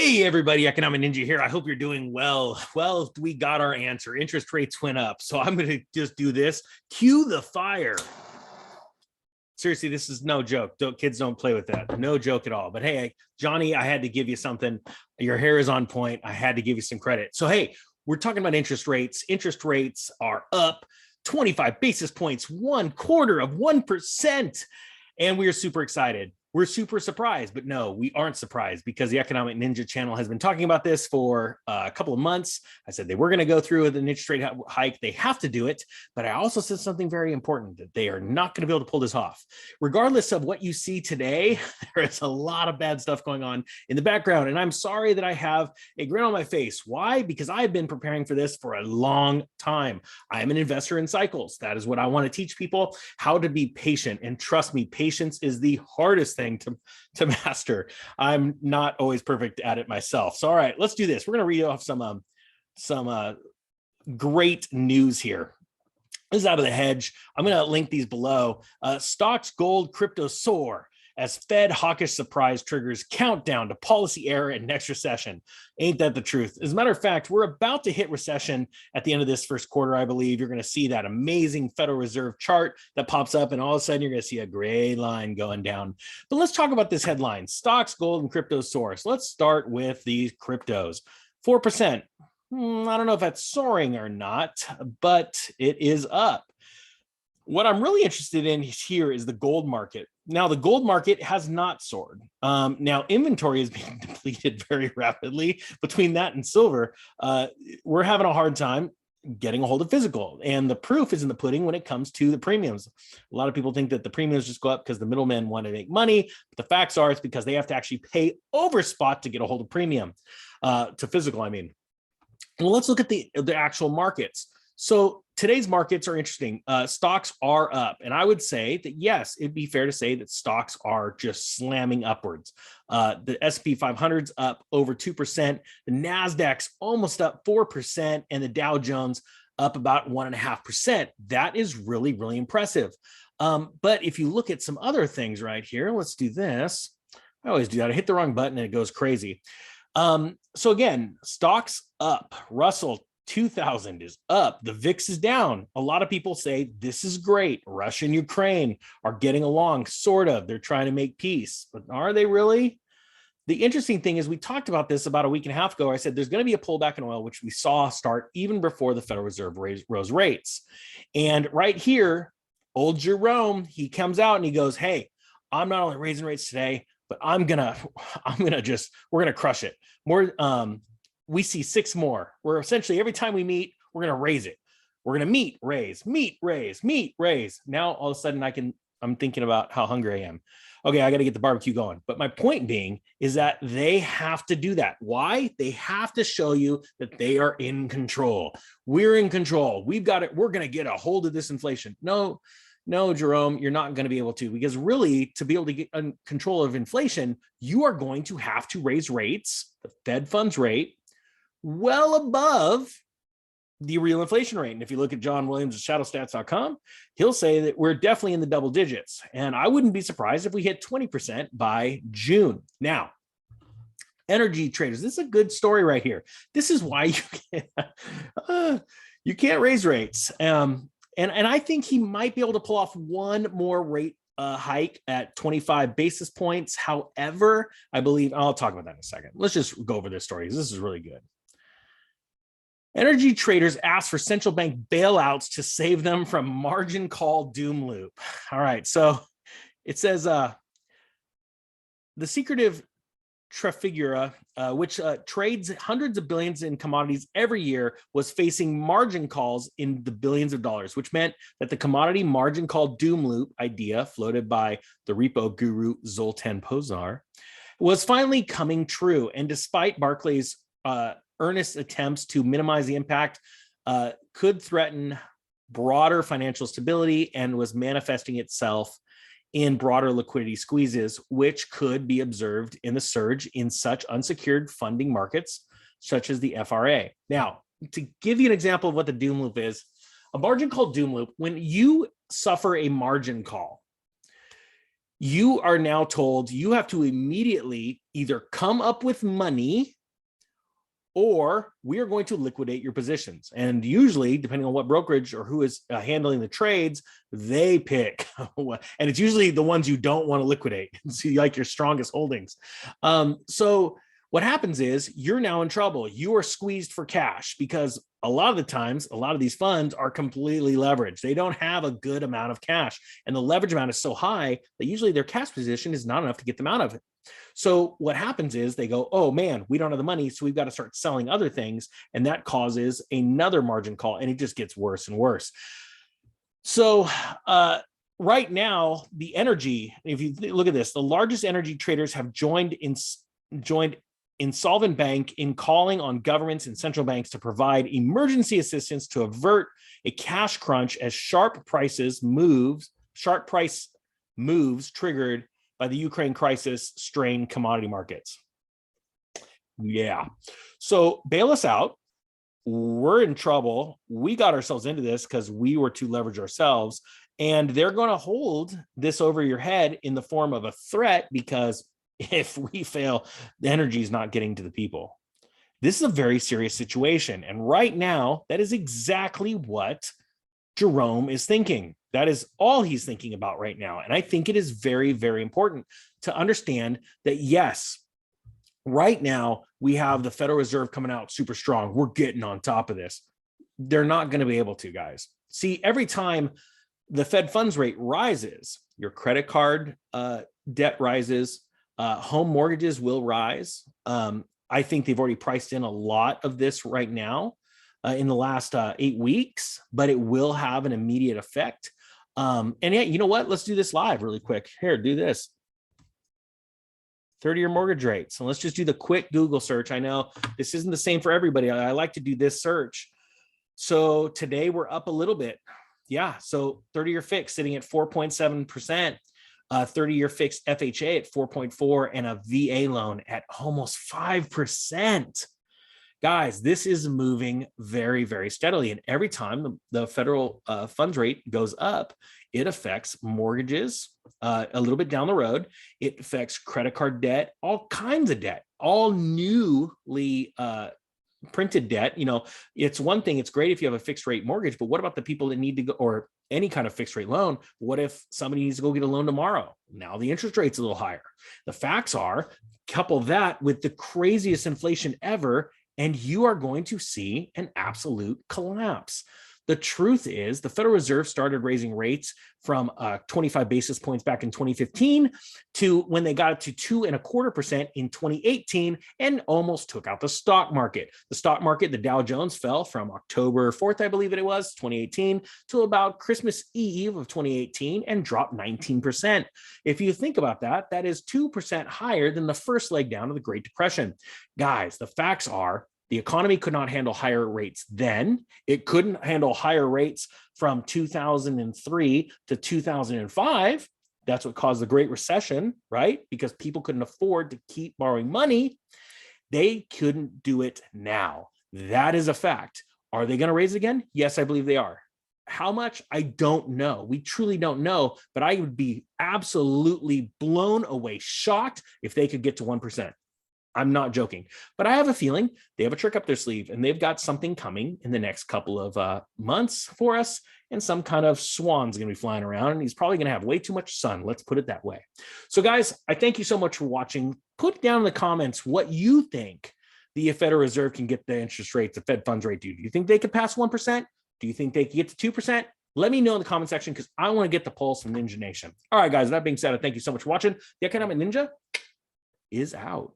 Hey everybody, Economic Ninja here. I hope you're doing well. Well, we got our answer. Interest rates went up. So I'm going to just do this. Cue the fire. Seriously, this is no joke. Kids don't play with that. No joke at all. But hey, Johnny, I had to give you something. Your hair is on point. I had to give you some credit. So hey, we're talking about interest rates. Interest rates are up 25 basis points, 0.25%. And we are super excited. We're super surprised, but no, we aren't surprised because the Economic Ninja channel has been talking about this for a couple of months. I said they were going to go through an interest rate hike. They have to do it. But I also said something very important, that they are not going to be able to pull this off. Regardless of what you see today, there is a lot of bad stuff going on in the background. And I'm sorry that I have a grin on my face. Why? Because I've been preparing for this for a long time. I'm an investor in cycles. That is what I want to teach people, how to be patient. And trust me, patience is the hardest thing to master. I'm not always perfect at it myself. So, all right, let's do this. We're going to read off some great news here. This is out of the Hedge. I'm going to link these below. Stocks, gold, crypto soar as Fed hawkish surprise triggers countdown to policy error and next recession. Ain't that the truth? As a matter of fact, we're about to hit recession at the end of this first quarter, I believe. You're going to see that amazing Federal Reserve chart that pops up, and all of a sudden you're going to see a gray line going down. But let's talk about this headline: stocks, gold, and crypto soar. So let's start with these cryptos. 4%. I don't know if that's soaring or not, but it is up. What I'm really interested in here is the gold market. Now, the gold market has not soared. Now, inventory is being depleted very rapidly. Between that and silver, we're having a hard time getting a hold of physical. And the proof is in the pudding when it comes to the premiums. A lot of people think that the premiums just go up because the middlemen want to make money. But the facts are it's because they have to actually pay over spot to get a hold of premium, to physical, I mean. And let's look at the actual markets. So today's markets are interesting. Stocks are up. And I would say that, yes, it'd be fair to say that stocks are just slamming upwards. The S&P 500's up over 2%. The NASDAQ's almost up 4%. And the Dow Jones up about 1.5%. That is really, really impressive. But if you look at some other things right here, let's do this. I always do that. I hit the wrong button and it goes crazy. So again, stocks up. Russell 2000 is up. The VIX is down. A lot of people say this is great. Russia and Ukraine are getting along, sort of. They're trying to make peace, but are they really? The interesting thing is we talked about this about a week and a half ago. I said there's going to be a pullback in oil, which we saw start even before the Federal Reserve rose rates. And right here, old Jerome, he comes out and he goes, hey, I'm not only raising rates today, but we're going to crush it. We see 6 more. We're essentially, every time we meet, we're going to raise it. We're going to meet, raise, meet, raise, meet, raise. Now, all of a sudden, I'm thinking about how hungry I am. Okay, I got to get the barbecue going. But my point being is that they have to do that. Why? They have to show you that they are in control. We're in control. We've got it. We're going to get a hold of this inflation. No, Jerome, you're not going to be able to, because really, to be able to get control of inflation, you are going to have to raise rates, the Fed funds rate, well above the real inflation rate. And if you look at John Williams at shadowstats.com, he'll say that we're definitely in the double digits. And I wouldn't be surprised if we hit 20% by June. Now, energy traders, this is a good story right here. This is why you can't raise rates. And I think he might be able to pull off one more rate hike at 25 basis points. However, I believe, I'll talk about that in a second. Let's just go over this story because this is really good. Energy traders ask for central bank bailouts to save them from margin call doom loop. All right, so it says the secretive Trafigura, which trades hundreds of billions in commodities every year, was facing margin calls in the billions of dollars, which meant that the commodity margin call doom loop idea floated by the repo guru Zoltan Poznar was finally coming true. And despite Barclays' earnest attempts to minimize the impact, could threaten broader financial stability and was manifesting itself in broader liquidity squeezes, which could be observed in the surge in such unsecured funding markets, such as the FRA. Now, to give you an example of what the doom loop is, a margin call doom loop, when you suffer a margin call, You are now told you have to immediately either come up with money or we are going to liquidate your positions. And usually, depending on what brokerage or who is handling the trades, they pick. And it's usually the ones you don't want to liquidate. So like your strongest holdings. So what happens is you're now in trouble. You are squeezed for cash because a lot of the times, a lot of these funds are completely leveraged. They don't have a good amount of cash. And the leverage amount is so high that usually their cash position is not enough to get them out of it. So what happens is they go, oh man, we don't have the money, so we've got to start selling other things. And that causes another margin call, and it just gets worse and worse. So right now, the energy, if you look at this, the largest energy traders have joined insolvent bank in calling on governments and central banks to provide emergency assistance to avert a cash crunch as sharp price moves triggered by the Ukraine crisis strained commodity markets. Yeah. So bail us out. We're in trouble. We got ourselves into this because we were too leveraged ourselves. And they're going to hold this over your head in the form of a threat, because if we fail, the energy is not getting to the people. This is a very serious situation. And right now, that is exactly what Jerome is thinking. That is all he's thinking about right now. And I think it is very, very important to understand that, yes, right now we have the Federal Reserve coming out super strong. We're getting on top of this. They're not going to be able to, guys. See, every time the Fed funds rate rises, your credit card debt rises, home mortgages will rise. I think they've already priced in a lot of this right now in the last 8 weeks, but it will have an immediate effect. And yeah, you know what? Let's do this live really quick. Here, do this. 30-year mortgage rates. So let's just do the quick Google search. I know this isn't the same for everybody. I like to do this search. So today we're up a little bit. Yeah. So 30-year fixed sitting at 4.7%. 30-year fixed FHA at 4.4 and a VA loan at almost 5%. Guys, this is moving very, very steadily. And every time the federal funds rate goes up, it affects mortgages a little bit down the road. It affects credit card debt, all kinds of debt, all newly printed debt. You know, it's one thing, it's great if you have a fixed rate mortgage, but what about the people that need to go, or any kind of fixed rate loan? What if somebody needs to go get a loan tomorrow? Now the interest rate's a little higher. The facts are, couple that with the craziest inflation ever, and you are going to see an absolute collapse. The truth is the Federal Reserve started raising rates from 25 basis points back in 2015 to when they got to 2.25% in 2018 and almost took out the stock market. The stock market, the Dow Jones fell from October 4th, I believe it was, 2018 to about Christmas Eve of 2018 and dropped 19%. If you think about that, that is 2% higher than the first leg down of the Great Depression. Guys, the facts are, the economy could not handle higher rates then. It couldn't handle higher rates from 2003 to 2005. That's what caused the Great Recession, right? Because people couldn't afford to keep borrowing money. They couldn't do it now. That is a fact. Are they going to raise again? Yes, I believe they are. How much? I don't know. We truly don't know, but I would be absolutely blown away, shocked if they could get to 1%. I'm not joking, but I have a feeling they have a trick up their sleeve and they've got something coming in the next couple of months for us, and some kind of swan's going to be flying around, and he's probably going to have way too much sun. Let's put it that way. So guys, I thank you so much for watching. Put down in the comments what you think the Federal Reserve can get the interest rate, the Fed funds rate. Do you think they could pass 1%? Do you think they could get to 2%? Let me know in the comment section, because I want to get the pulse from Ninja Nation. All right, guys, that being said, I thank you so much for watching. The Economic Ninja is out.